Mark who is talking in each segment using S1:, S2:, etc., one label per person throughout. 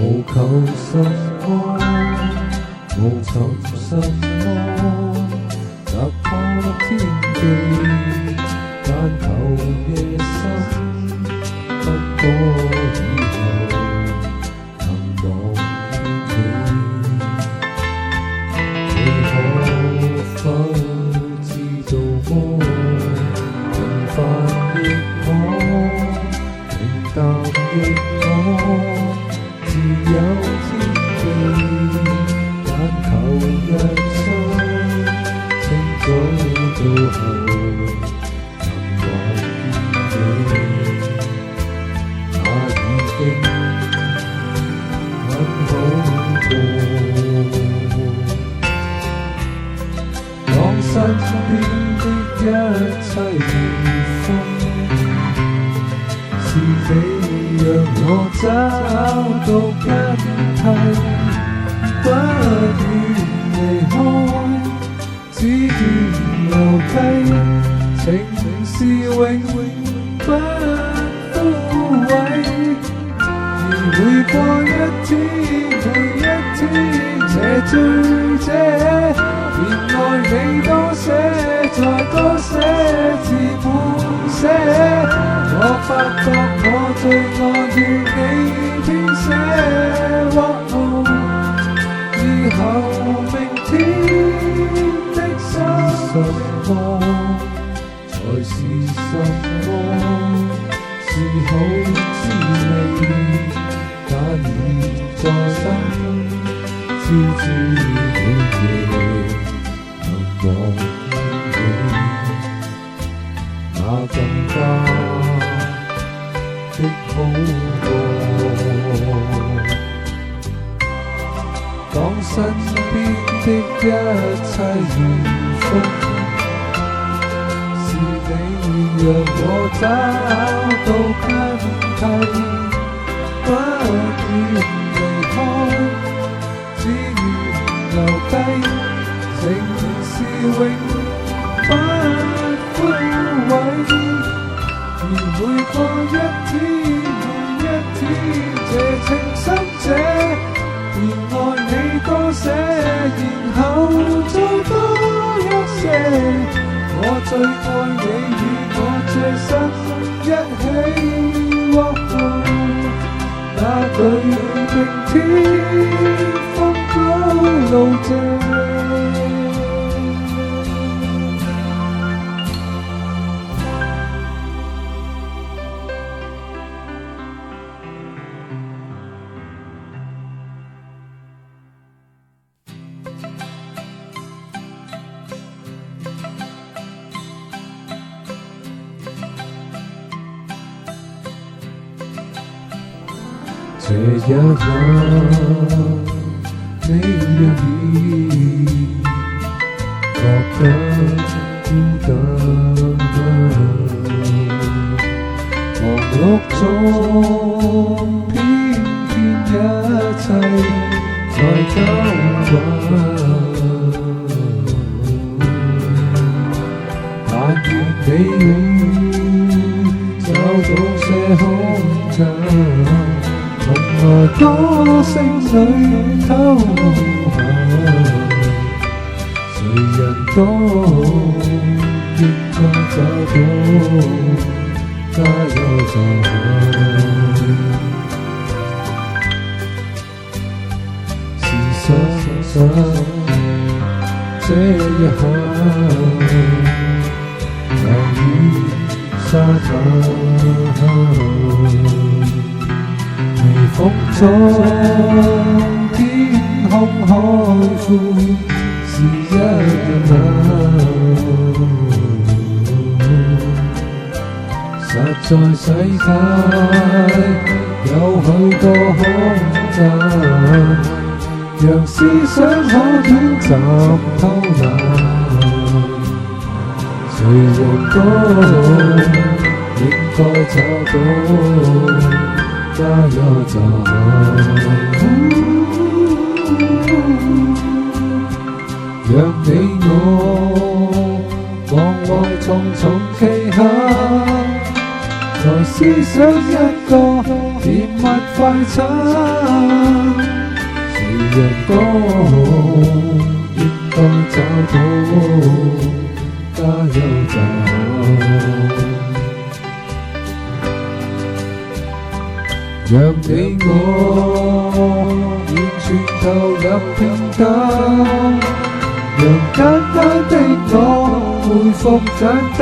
S1: 無求什麼，無尋什麼，突破天地，但求夜深不多以後能望見你。你可否知道我平凡亦可，平淡亦可，自有天地，但求日出清早到後能望見你，那已經很好過。當身邊的一切如風，是你讓我找到根蒂，不願離開，只願留低，情是永不枯萎。而每過一天，每一天，這醉者便愛你多些，再多些，自滿瀉。我發覺我最愛要你編寫，以後明天的什麼才是什麼，是好滋味，但願在心朝朝每夜能望見你，那更加的好過。當身邊的一切如風，是你讓我找到根蒂，不願離開，只願留低，情是永不枯萎。而每過一天，每一天，這情深者便愛你多些，然後再多一些。我最愛你與我這生一起，那對明天風高路斜。這一刻，你若已覺得孤單，忙碌中偏偏一切在交關，但願你會找到些空間，從來歌聲裏偷下，誰人都應該找到加油就好。是想這一刻留於沙灘，微風中天空海闊，是一晚，實在世界有許多空間，讓思想可短暫偷懶，誰人都應該找到加油就好，讓你我往來重重期限，我思想一個甜蜜快餐，誰人都應該找到加油站，讓你我完全投入平淡，讓簡單的我恢復簡單，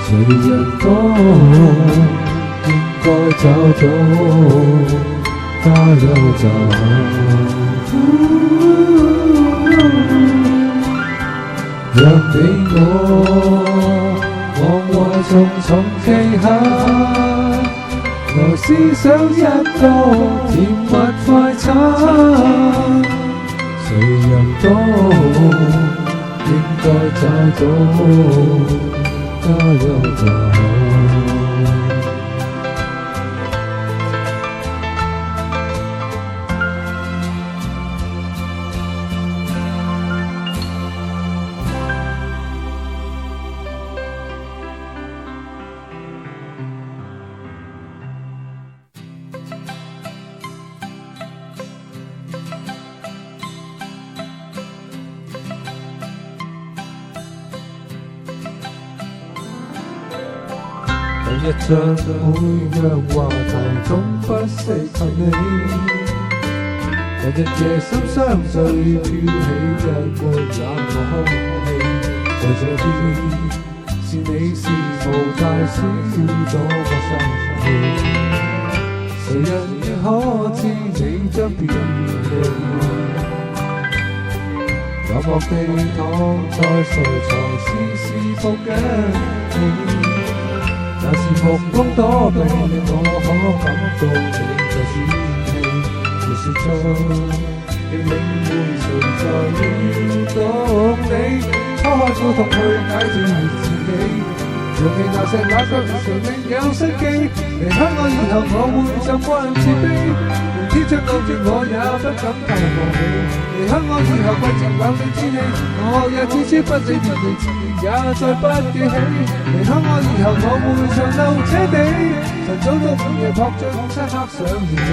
S1: 誰人都應該找到加油站，讓你我往懷重重記下，來思想一個甜蜜快餐，誰人都應該找到加油站。一張每樣話題總不適合你，日夜深相聚，飄起一抹冷空氣。在這邊是你是無大小多麼生氣，誰人亦可知你將變離？冷漠地躺在睡床，絲絲抱緊你。那是目光躲避，令我可感到你在喘氣。沒說出，亦領會誰在撩動你，拋開苦痛去解決自己。讓你那些那個常令有生機，離開我以後我會習慣自卑。天將老斷我也不敢投降你，離開我以後季節冷暖天氣，我也置之不理，連你自然也再不記起。離開我以後我會長留這地，晨早到午夜撲進漆黑想念你。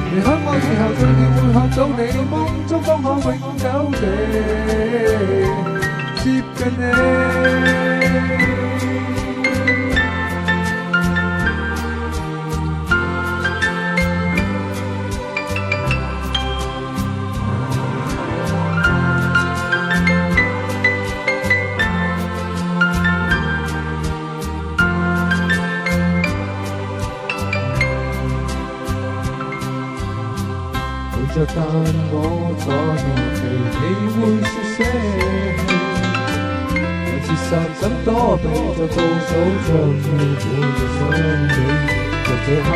S1: 離開我以後最要會看到你，夢中方可永久地接近你。但我在預期你會說些氣，但事實怎躲避，在倒數將要每日想你。在這刻，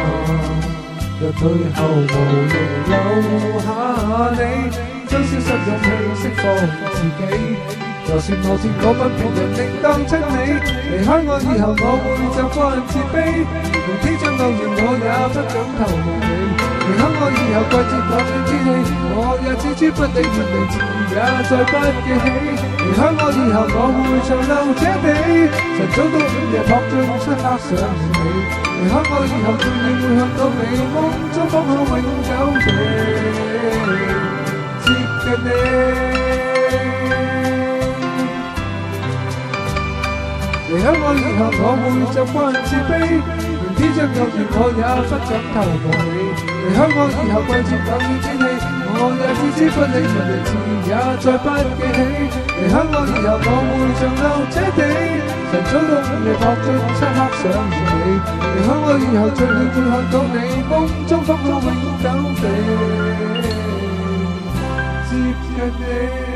S1: 若退後無力留下你，將消失勇氣釋放自己。就算某天我不平人另當親你，離開我以後我會習慣自卑。明天將偶然我也不敢投降你。離開我以後季節冷暖天氣，我也置之不理，原來自然也再不記起。離開我以後我會長留這地，晨早到午夜撲進漆黑想念你。離開我以後最要會看到你，夢中方可永久地接近你。離開我以後我會習慣自卑，明天將偶然我也不敢投降你。離開我以後季節冷暖天氣，我也置之不理，原來自然也再不記起。離開我以後我會長留這地，晨早到午夜撲進漆黑想念你。離開我以後最要會看到你，夢中方可永久地接近你。